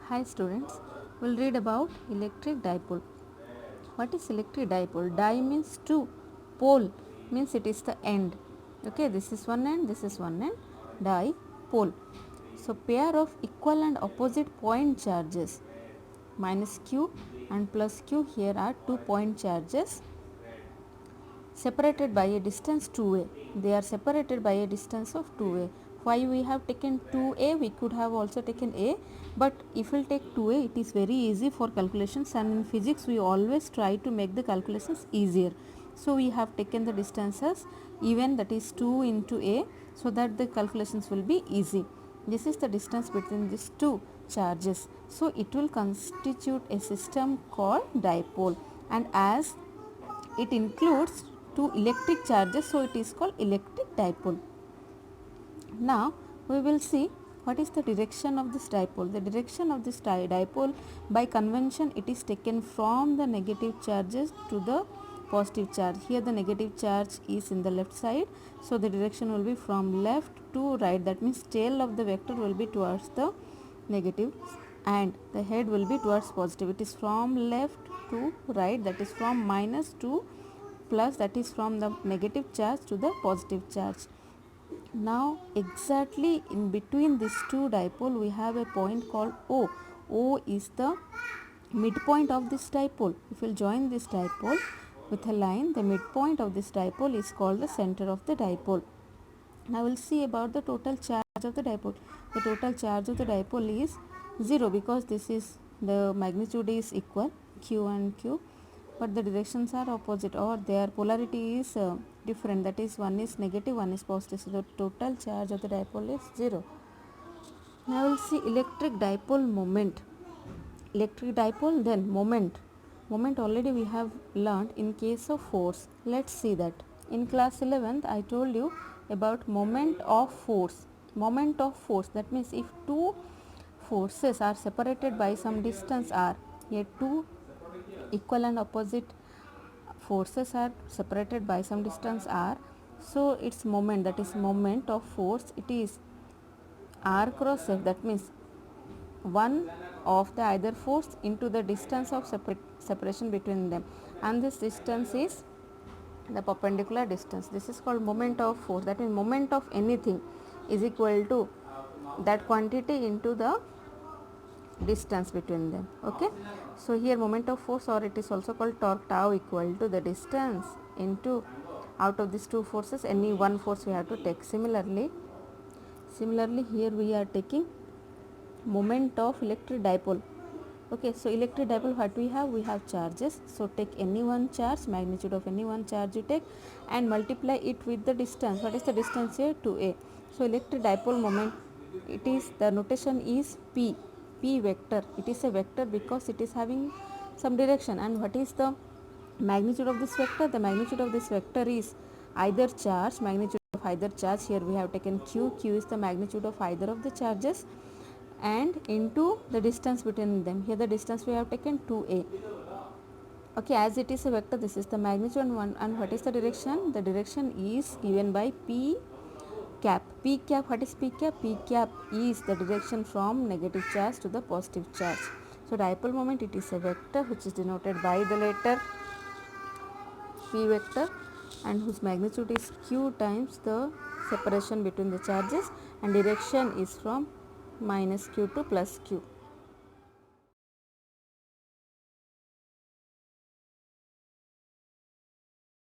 Hi students, we'll read about electric dipole. What is electric dipole? Di means two, pole means it is the end. Okay, this is one end, this is one end. Dipole. So pair of equal and opposite point charges, minus q and plus q, here are 2 point charges separated by a distance 2a. They are separated by a distance of 2a. Why we have taken 2a? We could have also taken a, but if we will take 2a, it is very easy for calculations, and in physics we always try to make the calculations easier. So we have taken the distances even, that is 2 into a, so that the calculations will be easy. This is the distance between these two charges. So it will constitute a system called dipole, and as it includes two electric charges, so it is called electric dipole. Now we will see what is the direction of this dipole. The direction of this dipole, by convention, it is taken from the negative charges to the positive charge. Here the negative charge is in the left side, so the direction will be from left to right. That means tail of the vector will be towards the negative and the head will be towards positive. It is from left to right, that is from minus to plus, that is from the negative charge to the positive charge. Now exactly in between these two dipole we have a point called O. O is the midpoint of this dipole. If we will join this dipole with a line, the midpoint of this dipole is called the center of the dipole. Now we will see about the total charge of the dipole. The total charge of the dipole is 0 because this is the magnitude is equal, q and q, but the directions are opposite or their polarity is different, that is one is negative, one is positive. So the total charge of the dipole is 0. Now we will see electric dipole moment. Electric dipole, then moment. Moment already we have learnt in case of force. Let's see that. In class 11th I told you about moment of force. Moment of force, that means if two forces are separated by some distance r, yet two equal and opposite forces are separated by some distance r, so its moment, that is moment of force, it is r cross f. That means one of the either force into the distance of separation between them, and this distance is the perpendicular distance. This is called moment of force. That means moment of anything is equal to that quantity into the distance between them. Okay, so here moment of force, or it is also called torque, tau, equal to the distance into, out of these two forces any one force we have to take. Similarly here we are taking moment of electric dipole. Okay, so electric dipole, what we have charges. So take any one charge, magnitude of any one charge you take, and multiply it with the distance. What is the distance here? 2a. So electric dipole moment, it is, the notation is p vector. It is a vector because it is having some direction. And what is the magnitude of this vector? The magnitude of this vector is either charge, magnitude of either charge. Here we have taken q is the magnitude of either of the charges, and into the distance between them. Here the distance we have taken 2a. Okay, as it is a vector, this is the magnitude, and what is the direction? The direction is given by p cap. P cap, what is p cap? P cap is the direction from negative charge to the positive charge. So dipole moment, it is a vector which is denoted by the letter p vector, and whose magnitude is q times the separation between the charges, and direction is from minus q to plus q.